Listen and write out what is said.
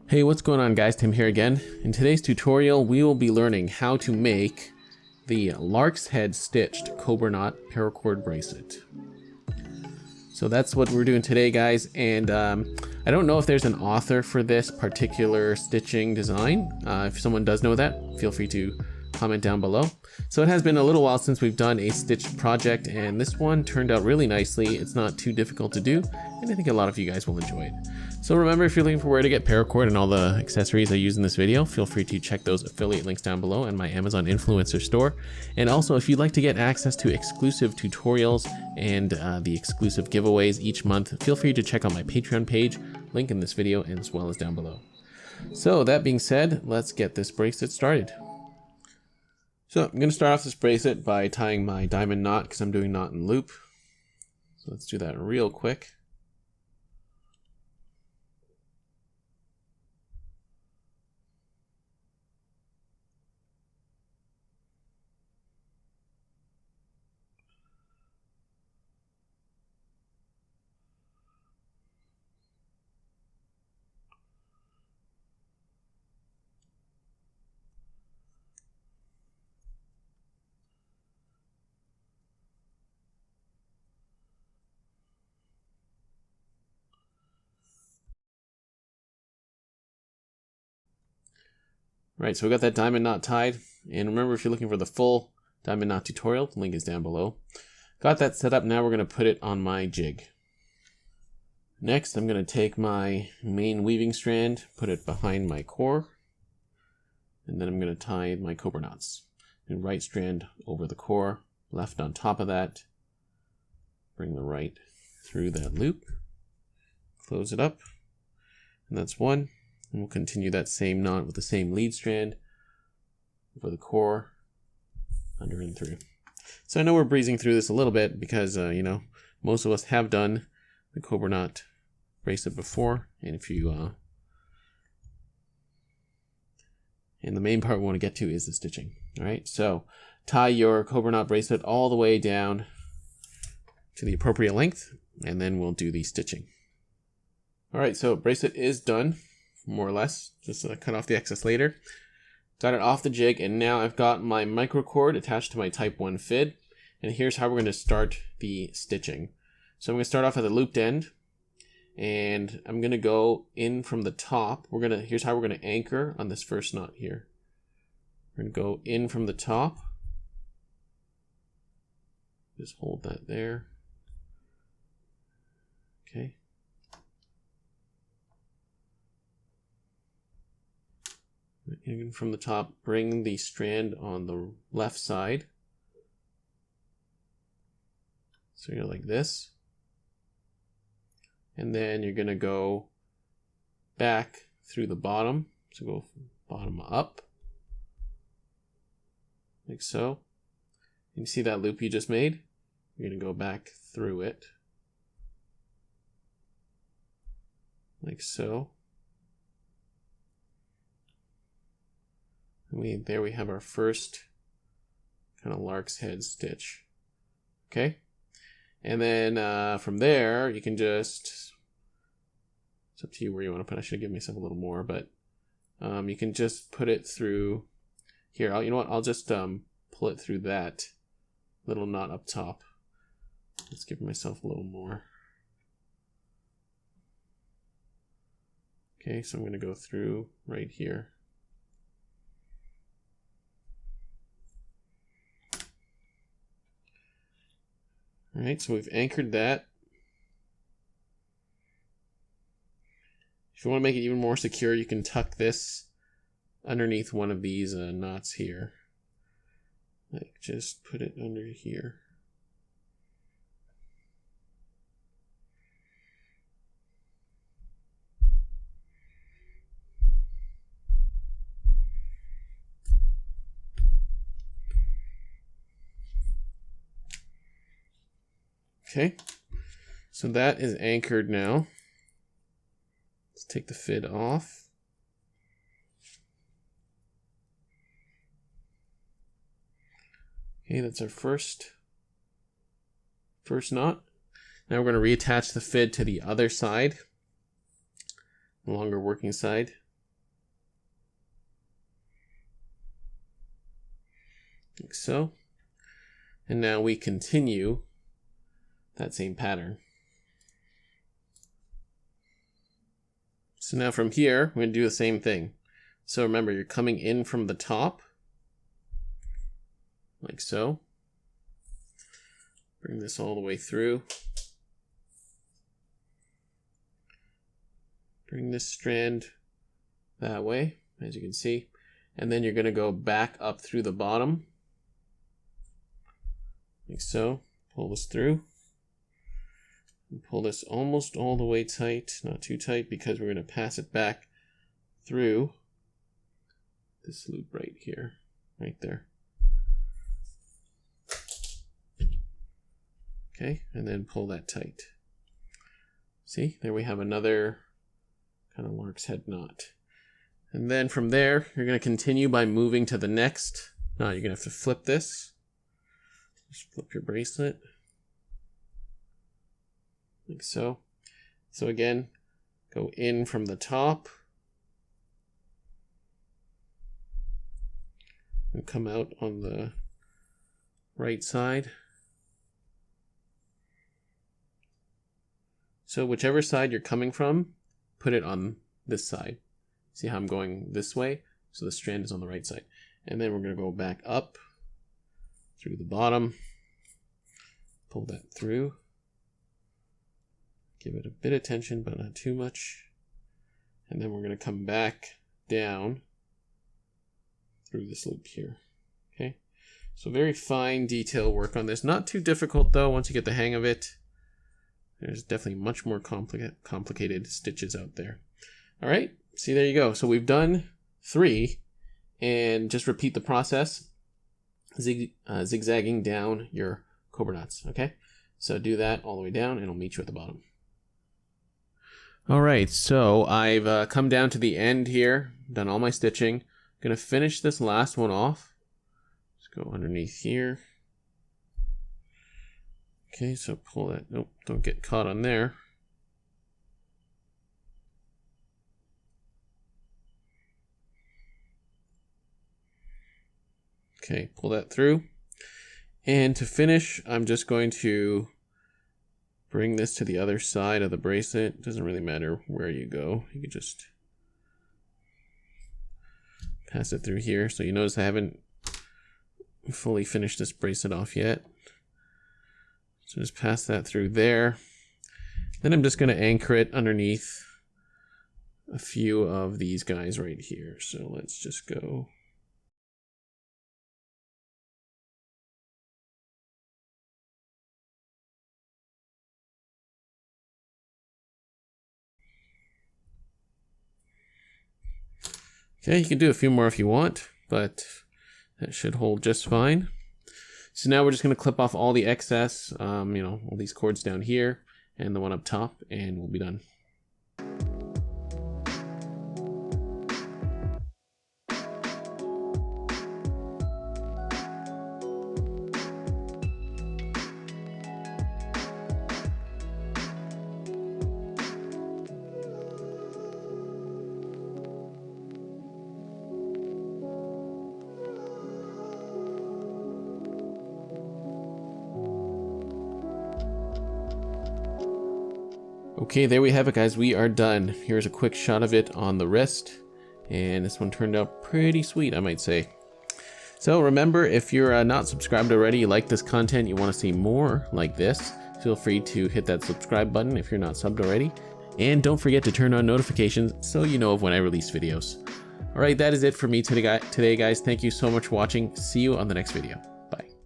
Hey, what's going on guys? Tim here again. In today's tutorial, we will be learning how to make the Lark's Head stitched Cobra Knot Paracord Bracelet. So that's what we're doing today, guys, and I don't know if there's an author for this particular stitching design. If someone does know that, feel free to comment down below. So it has been a little while since we've done a stitched project, and this one turned out really nicely. It's not too difficult to do, and I think a lot of you guys will enjoy it. So remember, if you're looking for where to get paracord and all the accessories I use in this video, feel free to check those affiliate links down below and my Amazon influencer store. And also, if you'd like to get access to exclusive tutorials and the exclusive giveaways each month, feel free to check out my Patreon page, link in this video and as well as down below. So that being said, let's get this bracelet started. So I'm going to start off this bracelet by tying my diamond knot because I'm doing knot and loop. So let's do that real quick. Right, so we got that diamond knot tied, and remember, if you're looking for the full diamond knot tutorial, the link is down below. Got that set up. Now we're going to put it on my jig. Next, I'm going to take my main weaving strand, put it behind my core, and then I'm going to tie my cobra knots. And right strand over the core, left on top of that, bring the right through that loop, close it up, and that's one. And we'll continue that same knot with the same lead strand over the core, under and through. So I know we're breezing through this a little bit because, you know, most of us have done the Cobra Knot bracelet before. And if you, and the main part we want to get to is the stitching. All right, so tie your Cobra Knot bracelet all the way down to the appropriate length, and then we'll do the stitching. All right, so bracelet is done. More or less, just cut off the excess later. Got it off the jig, and now I've got my micro cord attached to my type 1 fid, and here's how we're going to start the stitching. So I'm going to start off at the looped end, and I'm going to go in from the top. Here's how we're going to anchor on this first knot here. We're going to go in from the top. Just hold that there. Okay. In from the top, bring the strand on the left side. So you're like this. And then you're going to go back through the bottom. So go from bottom up. Like so. You see that loop you just made? You're going to go back through it. Like so. There we have our first kind of lark's head stitch. Okay, and then from there you can just, it's up to you where you want to put it. I should have given myself a little more, but you can just put it through here. You know what, I'll just pull it through that little knot up top. Let's give myself a little more. Okay, so I'm going to go through right here. All right, so we've anchored that. If you want to make it even more secure, you can tuck this underneath one of these knots here. Like, just put it under here. Okay, so that is anchored now. Let's take the fid off. Okay, that's our first knot. Now we're going to reattach the fid to the other side, the longer working side. like so. And now we continue that same pattern. So now from here, we're going to do the same thing. So remember, you're coming in from the top, like so. Bring this all the way through. Bring this strand that way, as you can see. And then you're going to go back up through the bottom, like so. Pull this through. And pull this almost all the way tight, not too tight, because we're going to pass it back through this loop right here, right there. Okay, and then pull that tight. See, there we have another kind of lark's head knot. And then from there, you're going to continue by moving to the next. Now you're going to have to flip this. Just flip your bracelet. Like so. So again, go in from the top. And come out on the right side. So whichever side you're coming from, put it on this side. See how I'm going this way? So the strand is on the right side. And then we're going to go back up through the bottom. Pull that through. Give it a bit of tension, but not too much. And then we're going to come back down through this loop here. Okay? So very fine detail work on this. Not too difficult though once you get the hang of it. There's definitely much more complicated stitches out there. All right, see, there you go. So we've done 3, and just repeat the process, zigzagging down your Cobra knots, okay? So do that all the way down, and I'll meet you at the bottom. All right, so I've come down to the end here, done all my stitching. I'm gonna finish this last one off. Just go underneath here. Okay, so pull that, nope, don't get caught on there. Okay, pull that through. And to finish, I'm just going to bring this to the other side of the bracelet. It doesn't really matter where you go. You can just pass it through here. So you notice I haven't fully finished this bracelet off yet. So just pass that through there. Then I'm just going to anchor it underneath a few of these guys right here. So let's just go. Okay, you can do a few more if you want, but that should hold just fine. So now we're just going to clip off all the excess, all these cords down here and the one up top, and we'll be done. Okay, there we have it, guys. We are done. Here's a quick shot of it on the wrist, and this one turned out pretty sweet, I might say. So remember, if you're not subscribed already, you like this content, you want to see more like this, feel free to hit that subscribe button if you're not subbed already. And don't forget to turn on notifications so you know of when I release videos. Alright, that is it for me today, guys. Thank you so much for watching. See you on the next video.